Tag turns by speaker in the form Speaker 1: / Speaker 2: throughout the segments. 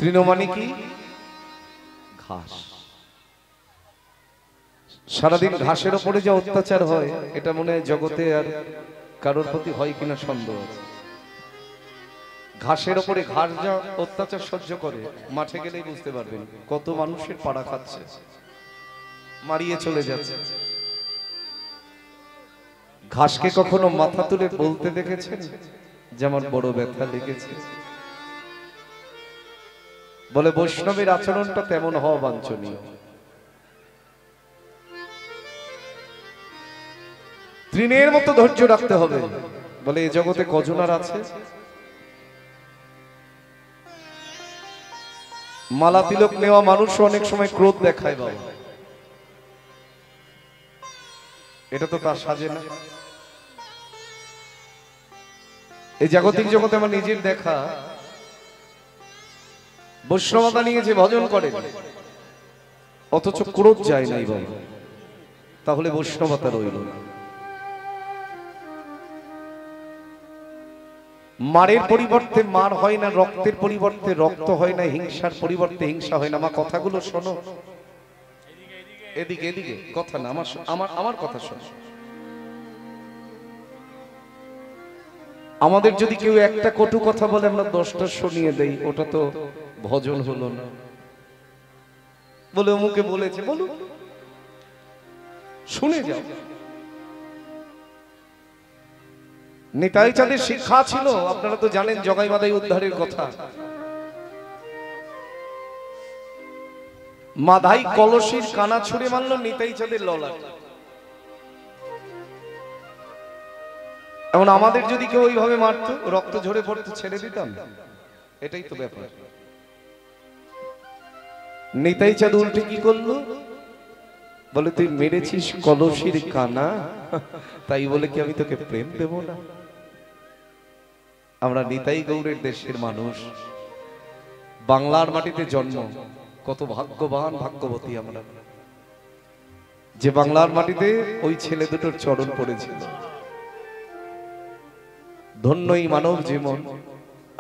Speaker 1: তৃণ মানে কি? ঘাস। সারাদিন ঘাসের ওপরে যে অত্যাচার হয় এটা মনে হয় জগতে আর কারোর প্রতি হয় কিনা সন্দেহ আছে। ঘাসের ওপরে ঘাস যা অত্যাচার সহ্য করে, মাঠে গেলেই বুঝতে পারবেন কত মানুষের পাড়া খাচ্ছে, মারিয়ে চলে যাচ্ছে। ঘাসকে কখনো মাথা তুলে বলতে দেখেছেন যে আমার বড় ব্যথা লেগেছে? বলে বৈষ্ণবের আচরণটা তেমন হওয়া বাঞ্ছনীয়। তৃণের মতো ধৈর্য রাখতে হবে। বলে এই জগতে কজন আর আছে? মালা তিলক নেওয়া মানুষ অনেক সময় ক্রোধ দেখায় বাবা, এটা তো তার সাজে না। এই জাগতিক জগতে আমার নিজের দেখা, বৈষ্ণবতা নিয়ে যে ভজন করে অথচ ক্রোধ যায় নাই বাবা, তাহলে বৈষ্ণবতা রইল না। মারের পরিবর্তে মার হয় না, রক্তের পরিবর্তে রক্ত হয় না, হিংসার পরিবর্তে হিংসা হয় না। আমার কথাগুলো শোনো, এদিকে এদিকে কথা না, আমার কথা শোনো। আমাদের যদি কেউ একটা কটু কথা বলে আমরা 10টা শুনিয়ে দেই, ওটা তো ভজন হলো না। বলে অমুকে বলেছে, বলো, শুনে যাও। নিতাই চাঁদের শিক্ষা ছিল, আপনারা তো জানেন, জগাই মাদাই উদ্ধারের কথা। মাধাই কলসির কানা ছুঁড়ে মারল নিতাই চাঁদের ললাট। এমন আমাদের যদি কেউ ওইভাবে মারতো, রক্ত ঝরে পড়তো, ছেড়ে দিতাম? এটাই তো ব্যাপার। নিতাই চাঁদ উল্টে কি করলো? বলে তুই মেরেছিস কলসির কানা, তাই বলে কি আমি তোকে প্রেম দেব না? আমরা নিতাই গৌড়ের দেশের মানুষ, বাংলার মাটিতে জন্ম, কত ভাগ্যবান ভাগ্যবতী আমরা যে বাংলার মাটিতে ওই ছেলে দুটোর চরণ পড়েছিল। ধন্যই মানব জীবন।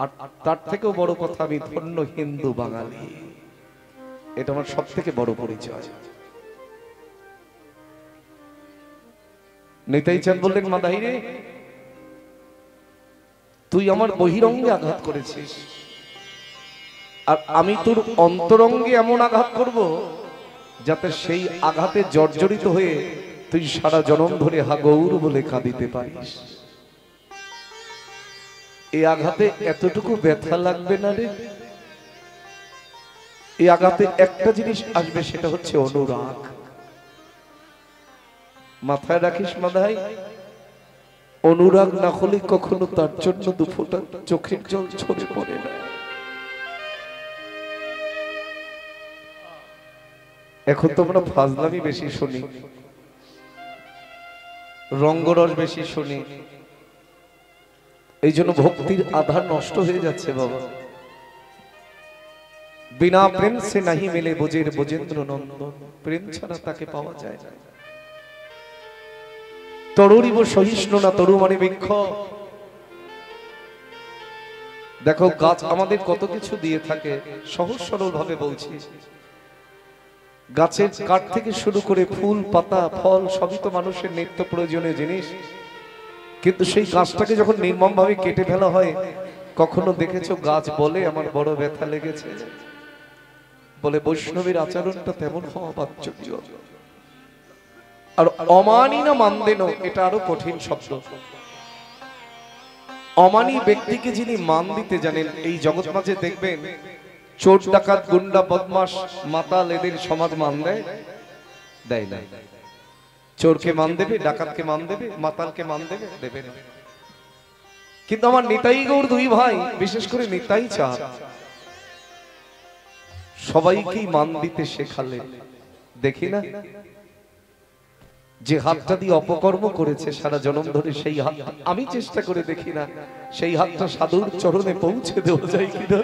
Speaker 1: আর তার থেকেও বড় কথা, আমি ধন্য হিন্দু বাঙালি। এটা আমার সব থেকে বড় পরিচয়। নিতাই চাঁদ বললেন, মাদাই রে, তুই আমার বহিরঙ্গে আঘাত করেছিস, আর আমি তোর অন্তরঙ্গে এমন আঘাত করব যাতে সেই আঘাতে জর্জরিত হয়ে তুই সারা জনম ধরে হা গৌর বলে কাঁদিতে পারিস। এই আঘাতে এতটুকু ব্যথা লাগবে না রে। এই আঘাতে একটা জিনিস আসবে, সেটা হচ্ছে অনুরাগ। মাথায় রাখিস মাদাই, অনুরাগ না হলে কখনো তার জন্য দুফোঁটা চোখের জল ঝরে পড়ে না। এখন তো আমরা ফাজলামি বেশি শুনি, রঙ্গরস বেশি শুনি, এই জন্য ভক্তির আধার নষ্ট হয়ে যাচ্ছে বাবা। বিনা প্রেম সে নাহি মেলে বোঝের বোজেন্দ্র নন্দন, প্রেম ছাড়া তাকে পাওয়া যায় না। তরুরিব সহিষ্ণু না তরু মানে বৃক্ষ। দেখো গাছ আমাদের কত কিছু দিয়ে থাকে, সহজ সরল ভাবে বলছি। গাছের কাঠ থেকে শুরু করে ফুল পাতা ফল সবই তো মানুষের নিত্য প্রয়োজনীয় জিনিস। কিন্তু সেই গাছটাকে যখন নির্মম ভাবে কেটে ফেলা হয়, কখনো দেখেছো গাছ বলে আমার বড় ব্যথা লেগেছে? বলে বৈষ্ণবের আচরণটা তেমন হওয়া বাঞ্ছনীয়। আর অমানি না মানদেন, এটা আরো কঠিন শব্দ। অমানি ব্যক্তিকে যিনি মান দিতে জানেন, এই জগৎ মাঝে দেখবেন চোর ডাকাত গুন্ডা বদমাশ মাতাল এদের সমাজ মান দেয়? দেয় না। চোরকে মান দেবে, ডাকাতকে মান দেবে, মাতালকে মান দেবে? দেবে না। কিন্তু আমার নিতাই গৌর দুই ভাই, বিশেষ করে নিতাই চাঁদ, সবাইকেই মান দিতে শেখালেন। দেখি না, যে হাতটা দিয়ে অপকর্ম করেছে সারা জনম ধরে, সেই হাত আমি চেষ্টা করে দেখি না সেই হাতটা সাধুর চরণে পৌঁছে দেওয়া যায় কিনা,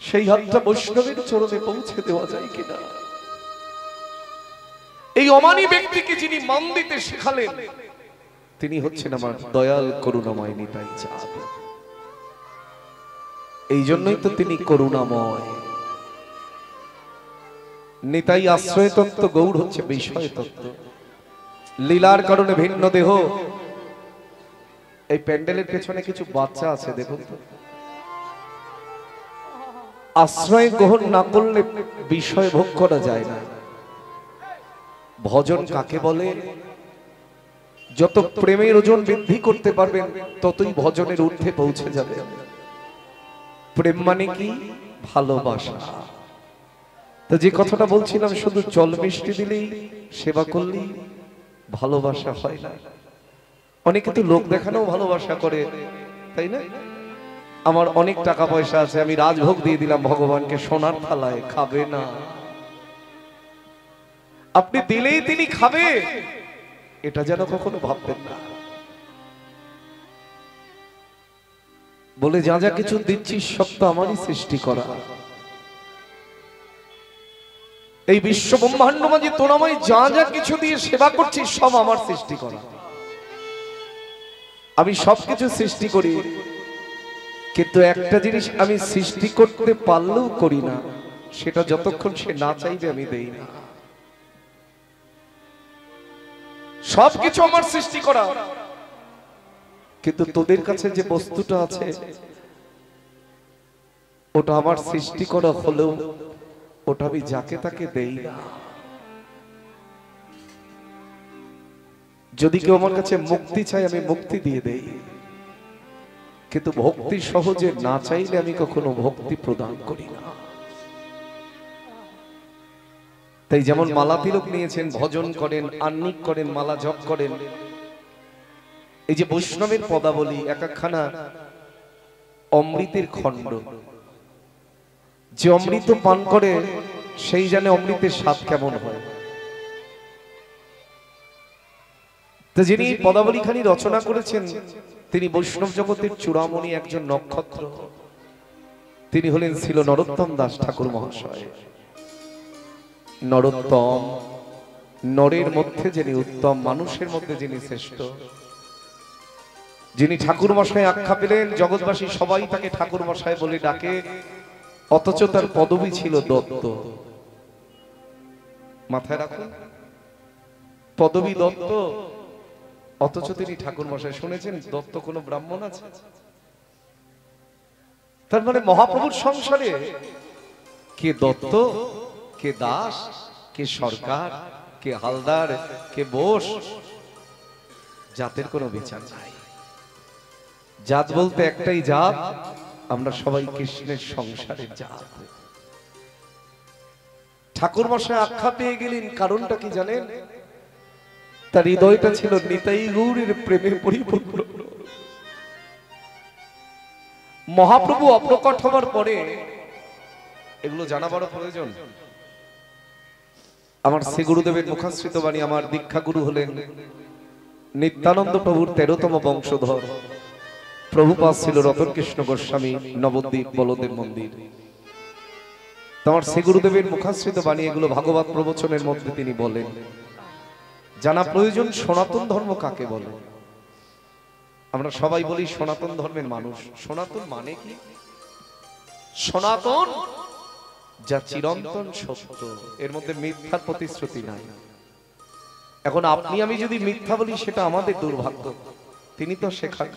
Speaker 1: সেই হাতটা বৈষ্ণবের চরণে পৌঁছে দেওয়া যায় কিনা। এই অমানি ব্যক্তিকে যিনি মান দিতে শেখালেন, তিনি হচ্ছেন আমার দয়াল করুণাময় নিতাই চাঁদ। এই জন্যই তো তিনি করুণাময়। নিতাই আশ্রয় তত্ত্ব, গৌর হচ্ছে বিষয় তত্ত্ব। লীলার কারণে ভিন্ন দেহ। এই প্যান্ডেলের পেছনে কিছু বাচ্চা আছে, দেখুন তো। আশ্রয় গ্রহণ না করলে বিষয় ভোগ করা যায় না। ভজন কাকে বলে? যত প্রেমের ওজন বৃদ্ধি করতে পারবেন ততই ভজনের ঊর্ধ্বে পৌঁছে যাবে। প্রেম মানে কি? ভালোবাসা। তো যে কথাটা বলছিলাম, শুধু জল মিষ্টি দিলেই, সেবা করলেই ভালোবাসা হয় না। অনেকে তো লোক দেখানো ভালোবাসা করে, তাই না? আমার অনেক টাকা পয়সা আছে, আমি রাজভোগ দিয়ে দিলাম ভগবানকে সোনার থালায়, খাবে না। আপনি দিলেই তিনি খাবে, এটা যেন কখনো ভাববেন না। বলে যা যা কিছু দিচ্ছি সব তো আমারই সৃষ্টি করা। এই বিশ্ব ব্রহ্মাণ্ড মাঝে তোরাময় যা যা কিছু দিয়ে সেবা করছি সব আমার সৃষ্টি করা। আমি সবকিছু সৃষ্টি করি, কিন্তু একটা জিনিস আমি সৃষ্টি করতে পারলেও করি না, সেটা যতক্ষণ সে না চাইবে আমি দেই না। সবকিছু আমার সৃষ্টি করা, কিন্তু তোদের কাছে যে বস্তুটা আছে ওটা আমার সৃষ্টি করা হলেও ওটা আমি যাকে তাকে দেই না। যদি কেউ আমার কাছে মুক্তি চাই আমি মুক্তি দিয়ে দেই, কিন্তু ভক্তি সহজে না চাইলে আমি কখনো ভক্তি প্রদান করি না। তাই যেমন মালা তিলক নিয়েছেন, ভজন করেন, আহ্নিক করেন, মালা জপ করেন, এই যে বৈষ্ণবের পদাবলী এক একখানা অমৃতের খণ্ড। যে অমৃত পান করে সেই জানে অমৃতের স্বাদ কেমন হয়। তো যিনি পদাবলী খানি রচনা করেছেন তিনি বৈষ্ণব জগতের চূড়ামণি একজন নক্ষত্র। তিনি হলেন ছিল নরোত্তম দাস ঠাকুর মহাশয়। নরোত্তম, নরের মধ্যে যিনি উত্তম, মানুষের মধ্যে যিনি শ্রেষ্ঠ, যিনি ঠাকুর মশাই আখ্যা পেলেন, জগৎবাসী সবাই তাকে ঠাকুর মশাই বলে ডাকে, অথচ তার পদবী ছিল দত্ত। মাথায় রাখুন, পদবী দত্ত, অথচ তিনি ঠাকুর মশাই। শুনেছেন দত্ত কোন ব্রাহ্মণ আছে? তার মানে মহাপ্রভুর সংসারে কে দত্ত, কে দাস, কে সরকার, কে হালদার, কে বোস, জাতের কোনো বিচার নাই। জাত বলতে একটাই জাত, আমরা সবাই কৃষ্ণের সংসারের জাত। ঠাকুর মশাই আখ্যা পেয়ে গেলেন, কারণটা কি জানেন? তার হৃদয়টা ছিল নিতাই গৌরের প্রেমে পরিপূর্ণ। মহাপ্রভু অপ্রকট হবার পরে এগুলো জানা বড় প্রয়োজন। আমার শ্রী গুরুদেবের মুখাশ্রিত বাণী, আমার দীক্ষা গুরু হলেন নিত্যানন্দ প্রভুর 13তম বংশধর প্রভুপাদ ছিল রতন কৃষ্ণ গোস্বামী, নবদ্বীপ বলদেব মন্দির। তোমার শ্রী গুরুদেবের মুখাশ্রিত বাণী এগুলো ভাগবত প্রবচনের মধ্যে তিনি বলেন। জানা প্রয়োজন সনাতন ধর্ম কাকে বলে। আমরা সবাই বলি সনাতন ধর্মের মানুষ। সনাতন মানে কি? সনাতন যা চিরন্তন সত্য, এর মধ্যে মিথ্যার প্রতিশ্রুতি নাই। এখন আপনি আমি যদি মিথ্যা বলি সেটা আমাদের দুর্ভাগ্য, তিনি তো শেখান।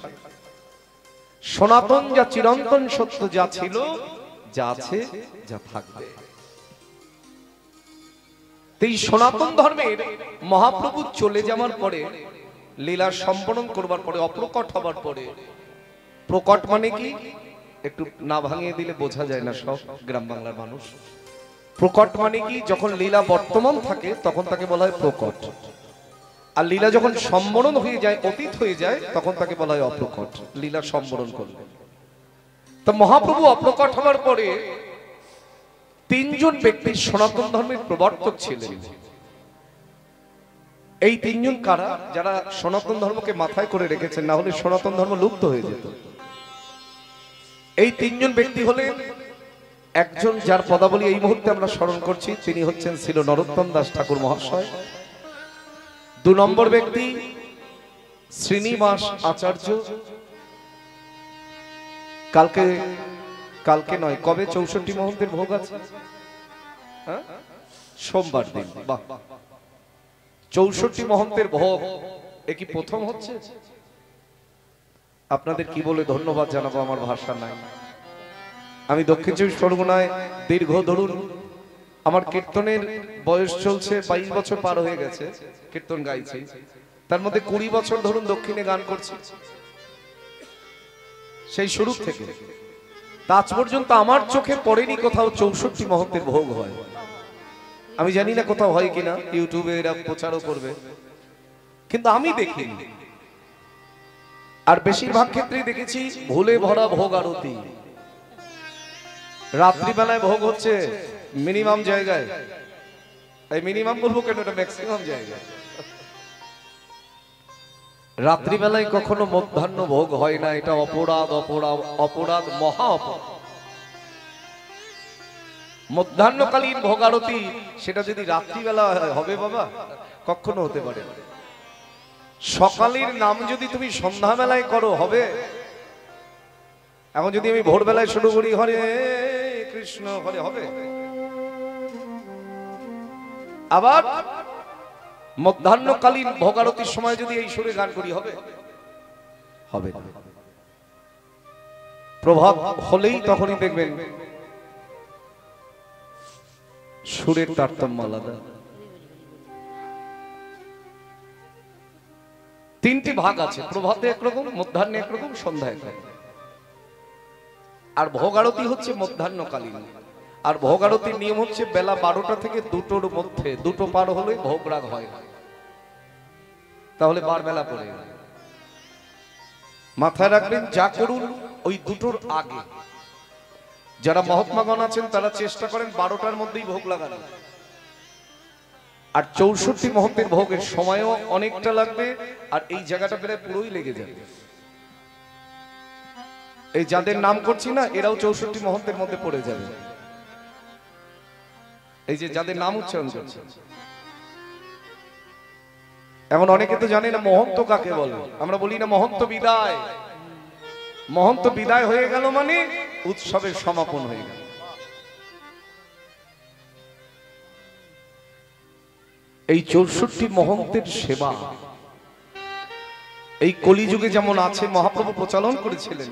Speaker 1: সনাতন যা চিরন্তন সত্য, যা ছিল, যা আছে, যা থাকবে। এই সনাতন ধর্মের মহাপ্রভু চলে যাওয়ার পরে, লীলা সম্পন্ন করবার পরে, অপ্রকট হবার পরে, প্রকট মানে কি একটু না ভাঙিয়ে দিলে বোঝা যায় না সব গ্রাম বাংলার মানুষ। প্রকট মানে কি? যখন লীলা বর্তমান থাকে তখন তাকে বলা হয় প্রকট, আর লীলা যখন সম্বরণ হয়ে যায়, অতীত হয়ে যায়, তখন তাকে বলা হয় অপ্রকট। লীলা সম্বরণ করলে। তো মহাপ্রভু অপ্রকট হওয়ার পরে তিনজন ব্যক্তি সনাতন ধর্মের প্রবর্তক ছিলেন। এই তিনজন কারা? যারা সনাতন ধর্মকে মাথায় করে রেখেছেন, না হলে সনাতন ধর্ম লুপ্ত হয়ে যেত। এই তিনজন ব্যক্তি হলেন, একজন যার পদাবলী এই মুহূর্তে আমরা স্মরণ করছি, তিনি হচ্ছেন ছিল নরোত্তম দাস ঠাকুর মহাশয়। 2 নম্বর ব্যক্তি শ্রীনিবাস আচার্য। কালকে কালকে নয়, কবে 64 মহন্তের ভোগ আছে? হ্যাঁ, সোমবার দিন। বাহ, 64 মহন্তের ভোগ এ কি প্রথম হচ্ছে? আপনাদের কি বলে ধন্যবাদ জানাবো, আমার ভাষা নাই। আমি দক্ষিণ চব্বিশ পরগনায় দীর্ঘ ধরুন আমার কীর্তনের বয়স চলছে 22 বছর পার হয়ে গেছে, কীর্তন গাইছি। তার মধ্যে 20 বছর ধরুন দক্ষিণে গান করছি, সেই শুরু থেকে। আজ পর্যন্ত আমার চোখে পড়েনি কোথাও 64 মহন্তের ভোগ হয়। আমি জানি না কোথাও হয় কিনা, ইউটিউবে এরা প্রচারও করবে, কিন্তু আমি দেখিনি। আর বেশিরভাগ ক্ষেত্রেই দেখেছি ভুলে ভরা ভোগ আরতি। রাত্রিবেলায় ভোগ হচ্ছে মিনিমাম জায়গায়, এই মিনিমাম বলবো কেন, এটা ম্যাক্সিমাম জায়গায়। রাত্রিবেলায় কখনো মধ্যাহ্ন ভোগ হয় না, এটা অপরাধ, অপরাধ, অপরাধ, মহা অপরাধ। মধ্যাহ্নকালীন ভোগ আরতি সেটা যদি রাত্রিবেলা হবে বাবা, কখনো হতে পারে না। সকালের নাম যদি তুমি সন্ধ্যাবেলায় করো হবে। এখন যদি আমি ভোরবেলায় শুরু করি হরে কৃষ্ণ হরে, হবে? আবার মধ্যাহ্নকালীন ভোগ আরতির সময় যদি এই সুরে গান করি হবে? হবে না। প্রভাত হলেই তখনই দেখবেন সুরের তারতম্য আলাদা। তিনটি ভাগ আছে, প্রভাতে একরকম, মধ্যাহ্নে একরকম, সন্ধ্যায় একরকম। আর ভোগ আরতি হচ্ছে মধ্যাহ্নকালীন। আর ভোগ আরতির নিয়ম হচ্ছে বেলা 12টা থেকে 2টোর মধ্যে, 2টো পার হলে ভোগ রাগ হয়, তাহলে বারবেলা পড়ে। মাথায় রাখবেন, যা করুন ওই 2টোর আগে। যারা মহাত্মাগণ আছেন তারা চেষ্টা করেন 12টার মধ্যেই ভোগ লাগানো। আর 64 মহন্তের ভোগের সময়ও অনেকটা লাগবে, আর এই জায়গাটা প্রায় পুরোই লেগে যাবে। এই যাদের নাম করছি না, এরাও 64 মহন্তের মধ্যে পড়ে যাবে। এই যে যাদের নাম উচ্চারণ করছে, এখন অনেকে তো জানে না মহন্ত কাকে বলে। আমরা বলি না মহন্ত বিদায়। মহন্ত বিদায় হয়ে গেল মানে উৎসবের সমাপন হয়ে গেল। এই 64 মহন্তের সেবা এই কলিযুগে যেমন আছে, মহাপ্রভু প্রচলন করেছিলেন,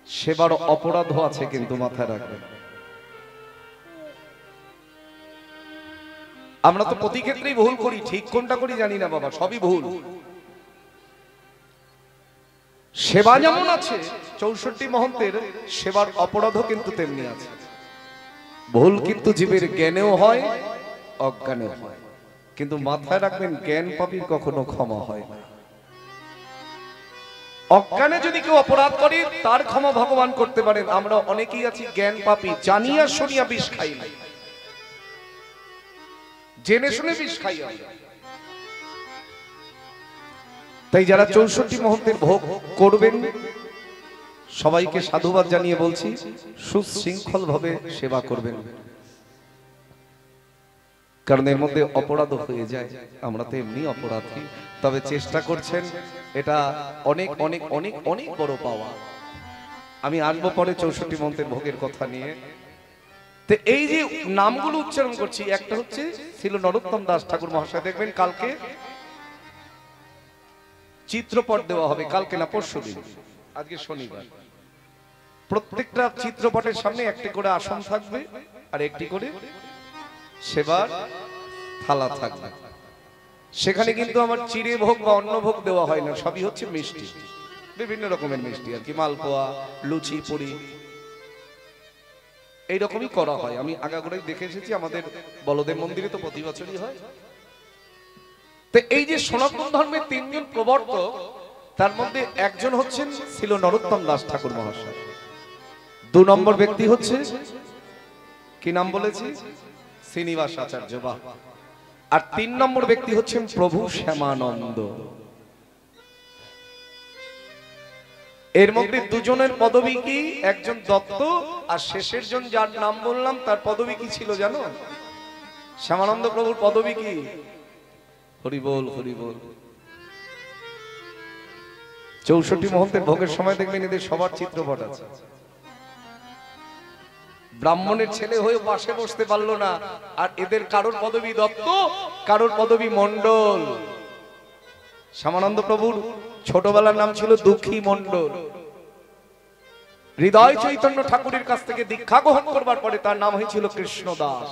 Speaker 1: সেবার অপরাধ আছে, কিন্তু মাথায় রাখবেন। আমরা তো প্রতি ক্ষেত্রেই ভুল করি, ঠিক কোনটা করি জানি না বাবা, সবই ভুল। সেবা যেমন আছে, 64 মহন্তের সেবার অপরাধও কিন্তু তেমনি আছে। ভুল কিন্তু জীবের জ্ঞানেও হয়, অজ্ঞানেও হয়, কিন্তু মাথায় রাখবেন জ্ঞান পাপীর কখনো ক্ষমা হয় না। অজ্ঞানে যদি কেউ অপরাধ করে তার ক্ষমা ভগবান করতে পারেন। আমরা অনেকেই আছি জ্ঞান পাপী, জানিয়া শুনিয়া বিষ খাই না, জেনে শুনে বিষ খাই। তাই যারা 64 মহন্তের ভোগ করবেন সবাইকে সাধুবাদ জানিয়ে বলছি, সুশৃঙ্খল ভাবে সেবা করবেন, কারণ এর মধ্যে অপরাধ হয়ে যায়। আমরা তো এমনি অপরাধী, তবে চেষ্টা করছেন, এটা অনেক অনেক অনেক অনেক বড় পাওয়া। আমি আসবো পরে 64 মহন্তের ভোগের কথা নিয়ে। তো এই যে নামগুলো উচ্চারণ করছি, একটা হচ্ছে ছিল নরোত্তম দাস ঠাকুর মহাশয়। দেখবেন কালকে চিত্রপট দেওয়া হবে, কালকে না পরশুদিন, আজকে শনিবার। প্রত্যেকটা চিত্রপটের সামনে একটি করে আসন থাকবে আর একটি করে সেবার থালা থাকবে। সেখানে কিন্তু আমার চিড়ে ভোগ বা অন্ন ভোগ দেওয়া হয় না, সবই হচ্ছে মিষ্টি, বিভিন্ন রকমের মিষ্টি আর কি, মালপোয়া, লুচি, পুরি, এইরকমই করা হয়। আমি আগাগোড়াই দেখে এসেছি, আমাদের বলদেব মন্দিরে তো প্রতি বছরই হয়। তো এই যে সনাতন ধর্মের 3 জন প্রবর্তক, তার মধ্যে একজন হচ্ছেন ছিল নরোত্তম দাস ঠাকুর মহাশয়। 2 নম্বর ব্যক্তি হচ্ছে, কি নাম বলেছি, শ্রীনিবাস আচার্য। বাহ। আর 3 নম্বর ব্যক্তি হচ্ছেন প্রভু শ্যামানন্দ। এর মধ্যে দুজনের পদবী কি, একজন দত্ত, আর শেষের জন যার নাম বললাম তার পদবী কি ছিল জানো? শ্যামানন্দ প্রভুর পদবী কি? হরি বল, হরি বল। 64 মহন্তের ভোগের সময় দেখবেন এদের সবার চিত্রপট আছে। ব্রাহ্মণের ছেলে হয়ে পাশে বসতে পারলো না। আর এদের কারোর পদবী দত্ত, কারোর পদবী মণ্ডল। শ্যামানন্দ প্রভুর ছোটবেলার নাম ছিল দুঃখী মণ্ডল। হৃদয় চৈতন্য ঠাকুরের কাছ থেকে দীক্ষা গ্রহণ করবার পরে তার নাম হয়েছিল কৃষ্ণদাস।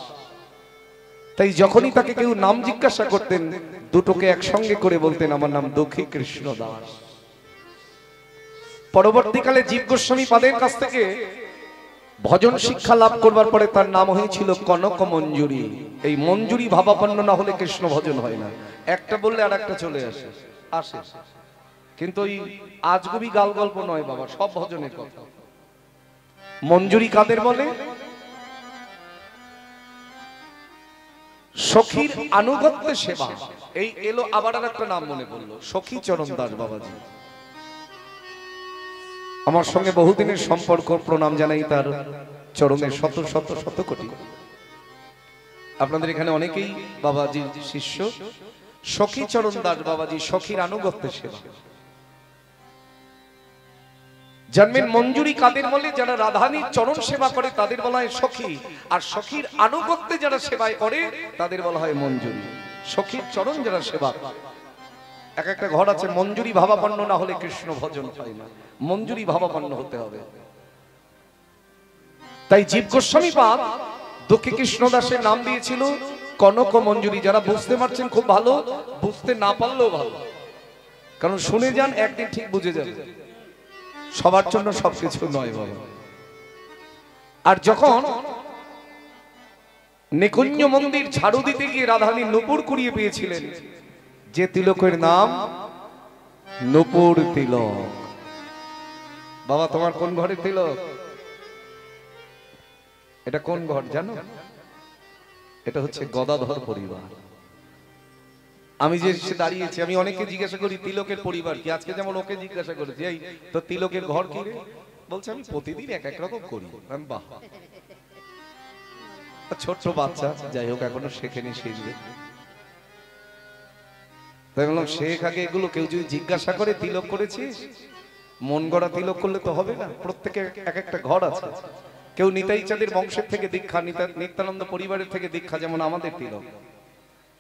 Speaker 1: তাই যখনই তাকে কেউ নাম জিজ্ঞাসা করতেন, দুটোকে একসঙ্গে করে বলতেন, আমার নাম দুঃখী কৃষ্ণদাস। পরবর্তীকালে জীব গোস্বামী পাদের কাছ থেকে ভজন শিক্ষা লাভ করবার পরে তার নাম হয়েছিল কনক মঞ্জুরি। এই মঞ্জুরি ভাবাপন্ন না হলে কৃষ্ণ ভজন হয় না। একটা বললে আর একটা চলে আসে আসে কিন্তু ওই আজগুবি গাল গল্প নয় বাবা, সব ভজনের কথা। মঞ্জুরি কাদের বলে? সখীর আনুগত্যে সেবা। এই এলো আবার আর একটা নাম মনে পড়লো, সখী চরণ দাস বাবাজি। আমার সঙ্গে বহুদিনের সম্পর্ক, প্রণাম জানাই তার চরণের শত শত শত কোটি। আপনাদের এখানে অনেকেই বাবাজির শিষ্য। সখী চরণ দাস বাবাজি, সখীর আনুগত্যে সেবা। জন্মের মঞ্জুরি কাদের বলে? যারা রাধানীর চরণ সেবা করে তাদের বলা হয় সখী, আর সখীর আনুগত্যে যারা সেবায় করে তাদের বলা হয় মঞ্জুরি। সখীর চরণ যারা সেবা, এক একটা ঘর আছে মঞ্জুরি ভাবাপন্ন না হলে কৃষ্ণ ভজন হয় না, মঞ্জুরি ভাবাপন্ন হতে হবে। তাই জীব গোস্বামী পাদ দুঃখী কৃষ্ণদাসের নাম দিয়েছিল কনক মঞ্জুরি। যারা বুঝতে পারছেন খুব ভালো, বুঝতে না পারলেও ভালো, কারণ শুনে যান একদিন ঠিক বুঝে যাবে। সবার জন্য সবকিছু নয় বাবা। আর যখন নিকুঞ্জ মন্দির ঝাড়ু দিতে গিয়ে রাধারানী নূপুর কুড়িয়ে পেয়েছিলেন, যে তিলকের নাম নূপুর তিলক। বাবা তোমার কোন ঘরের তিলক? এটা কোন ঘর জানো? এটা হচ্ছে গদাধর পরিবার। আমি যে দাঁড়িয়েছি, আমি অনেকে জিজ্ঞাসা করি তিলকের পরিবার কি। আজকে যেমন ওকে জিজ্ঞাসা করেছি, এই তো তিলকের ঘর কি রে? বলছে আমি প্রতিদিন এক এক রকম করি। বাহ, ছোট্ট বাচ্চা, যাই হোক এখনো শেখেনি, শিখবে। তাই বললাম শেখ আগে এগুলো। কেউ যদি জিজ্ঞাসা করে তিলক করেছিস, মন গড়া তিলক করলে তো হবে না। প্রত্যেকে এক একটা ঘর আছে। কেউ নিতাই চাঁদের বংশের থেকে দীক্ষা, নিত্যানন্দ পরিবারের থেকে দীক্ষা, যেমন আমাদের তিলক।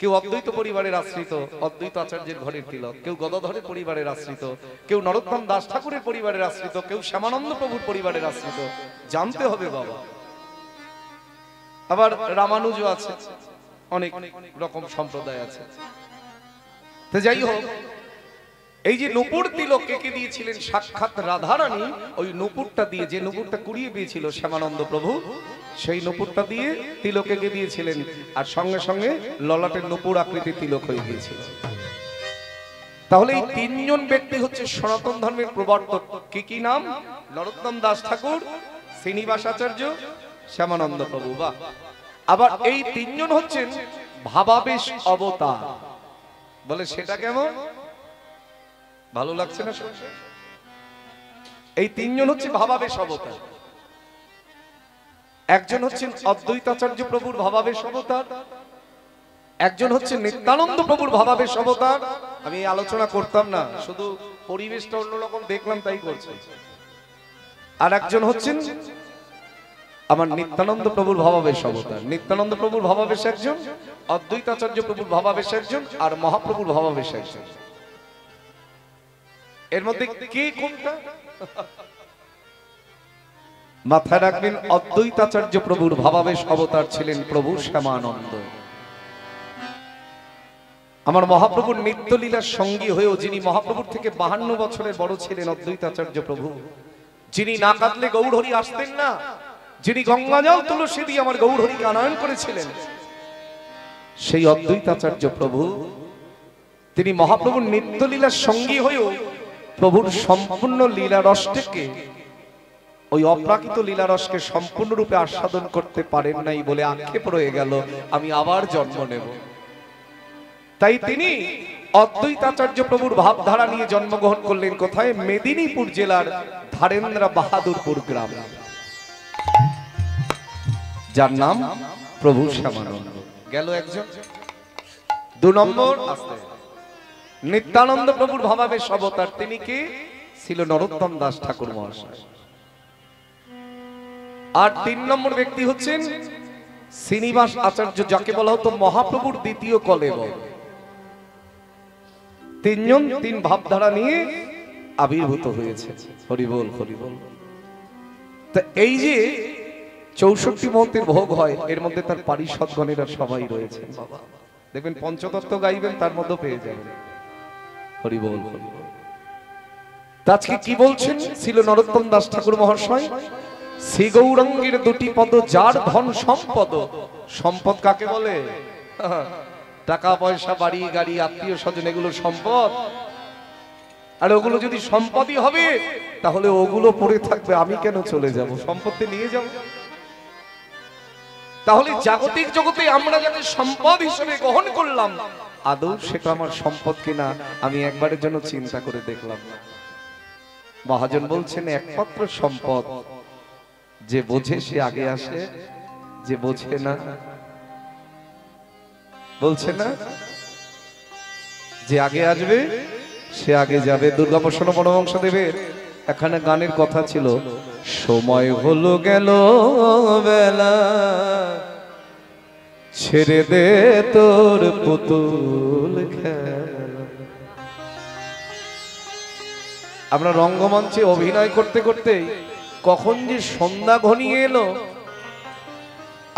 Speaker 1: কেউ অদ্বৈত পরিবারের আশ্রিত, অদ্বৈত আচার্যের ঘরের তিলক। কেউ গদাধরের পরিবারের আশ্রিত, কেউ নরোত্তম দাস ঠাকুরের পরিবারের আশ্রিত, কেউ শ্যামানন্দ প্রভুর পরিবারের আশ্রিত। জানতে হবে বাবা। আবার রামানুজ আছে, অনেক রকম সম্প্রদায় আছে। তো যাই হোক, এই যে নূপুর তিলক কে দিয়েছিলেন সাক্ষাৎ রাধারানী, ওই নূপুরটা দিয়ে, যে নূপুরটা কুড়িয়ে পেয়েছিল শ্যামানন্দ প্রভু, সেই নূপুরটা দিয়ে তিলকে দিয়েছিলেন। আর সঙ্গে সঙ্গে ললাটের নূপুর আকৃতির তিলক হয়ে গিয়েছিল। তাহলে এই তিনজন ব্যক্তি হচ্ছে সনাতন ধর্মের প্রবর্তক। কি কি নাম? নরোত্তম দাস ঠাকুর, শ্রীনিবাস আচার্য, শ্যামানন্দ প্রভু। বা আবার এই তিনজন হচ্ছেন ভাবাবেশ অবতার। বলে সেটা কেমন? ভালো লাগছে না? এই তিনজন হচ্ছে ভাবাবেশ অবতার। একজন হচ্ছেন অদ্বৈতাচার্য প্রভুর ভাবাবেশ অবতার, একজন হচ্ছে নিত্যানন্দ প্রভুর ভাবাবেশ অবতার। আমি আলোচনা করতাম না, শুধু পরিবেশটা অন্যরকম দেখলাম তাই করছি। আর একজন হচ্ছেন আমার নিত্যানন্দ প্রভুর ভাবাবেশ অবতার। নিত্যানন্দ প্রভুর ভাবাবেশ একজন, অদ্বৈতাচার্য প্রভুর ভাবাবেশ একজন, আর মহাপ্রভুর ভাবাবেশ একজন। এর মধ্যে কে কোনটা? মাথায় রাখবেন, অদ্বৈতাচার্য প্রভুর ভাবাবেশ অবতার ছিলেন প্রভু শ্যামানন্দ। আমার মহাপ্রভুর নিত্যলীলার সঙ্গী হয়েও, যিনি মহাপ্রভুর থেকে 52 বছরের বড় ছিলেন, অদ্বৈতাচার্য প্রভু, যিনি না কাঁদলে গৌরহরি আসতেন না, যিনি গঙ্গাজল তুলসী দিয়ে আমার গৌরহরিকে আনয়ন করেছিলেন, সেই অদ্বৈতাচার্য প্রভু, তিনি মহাপ্রভুর নিত্যলীলার সঙ্গী হয়েও প্রভুর সম্পূর্ণ লীলা রসটাকে, ওই অপ্রাকৃত লীলা রসকে সম্পূর্ণরূপে আস্বাদন করতে পারেন নাই বলে আক্ষেপ রয়ে গেল, আমি আবার জন্ম নেব। তাই তিনি অদ্বৈতাচার্য প্রভুর ভাবধারা নিয়ে জন্মগ্রহণ করলেন কোথায়? মেদিনীপুর জেলার ধারেন্দ্র বাহাদুরপুর গ্রাম, যার নাম প্রভু শ্যামানন্দ। গেল একজন। 2 নম্বর, নিত্যানন্দ প্রভুর ভাবাবেশ অবতার। তিনি কে ছিল? নরোত্তম দাস ঠাকুর মহাশয়। আর 3 নম্বর ব্যক্তি হচ্ছেন শ্রীনিবাস আচার্য, যাকে বলা হতো মহাপ্রভুর দ্বিতীয় কলেবর। তিনজন তিন ভাবধারা নিয়ে আবির্ভূত হয়েছে। হরি বল, হরি বল। তা এই যে 64 মন্ত্রের ভোগ হয়, এর মধ্যে তার পারিষদগণেরা সবাই রয়েছে বাবা। দেখবেন পঞ্চতত্ত্ব গাইবেন, তার মধ্যে পেয়ে যাবেন। হরি বল, হরি বল। আজকে কি বলছেন ছিল নরোত্তম দাস ঠাকুর মহাশয়? শ্রী গৌরাঙ্গের দুটি পদ যার ধন সম্পদ। সম্পদ কাকে বলে? টাকা পয়সা, বাড়ি গাড়ি, আত্মীয় স্বজন, এগুলো সম্পদ। আর ওগুলো যদি সম্পদই হবে, তাহলে ওগুলো পড়ে থাকবে, আমি কেন চলে যাব? সম্পত্তি নিয়ে যাব। তাহলে জাগতিক জগতে আমরা যাকে সম্পদ হিসেবে গ্রহণ করলাম, আদৌ সেটা আমার সম্পদ কিনা আমি একবারের জন্য চিন্তা করে দেখলাম না। মহাজন বলছেন একমাত্র সম্পদ যে বোঝে সে আগে আসে, যে বোঝে না, বলছে না যে আগে আসবে সে আগে যাবে। দুর্গাপ্রসন্ন পরমহংসদেবের এখানে গানের কথা ছিল, সময় হলো গেল বেলা, ছেড়ে দে তোর পুতুল খেলা। আমরা রঙ্গমঞ্চে অভিনয় করতে করতে কখন যে সন্ধ্যা ঘনিয়ে এলো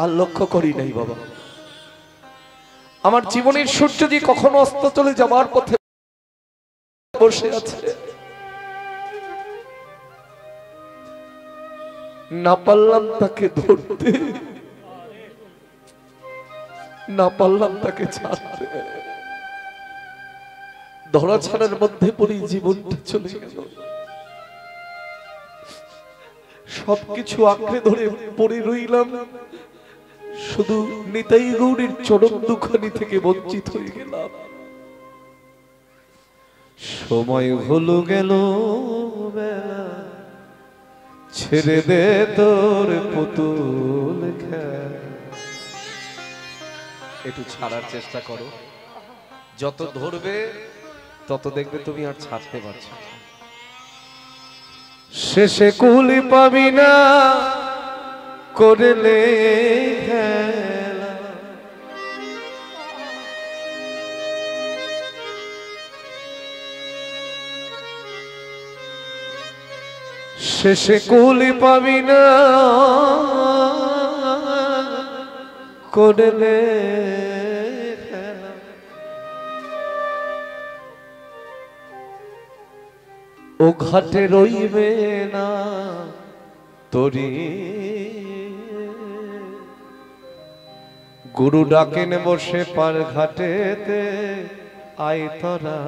Speaker 1: আর লক্ষ্য করি নাই বাবা। আমার জীবনের সূর্য যে কখন অস্ত চলে যাবার পথে বসে আছে, না পারলাম তাকে ধরতে, না পারলাম তাকে ছাড়তে। ধরা ছাড়ার মধ্যে পড়ে জীবনটা চলে গেল। সবকিছু আঁকড়ে ধরে পড়ে রইলাম, শুধু নিতাই গৌরীর চরণ দুখানি থেকে বঞ্চিত হয়ে গেলাম। সময় হলো গেল বেলা, ছেড়ে দে তোর পুতুল খেলা। একটু ছাড়ার চেষ্টা করো, যত ধরবে তত দেখবে তুমি আর ছাড়তে পারছো। শেষে কুলি পাবি না করলে খেলা, শেষে কুলি পাবি না করলে খেলা। ও ঘাটে রইবে না তরি, গুরু ডাকেন বসে পার ঘাটেতে, আয় তোরা।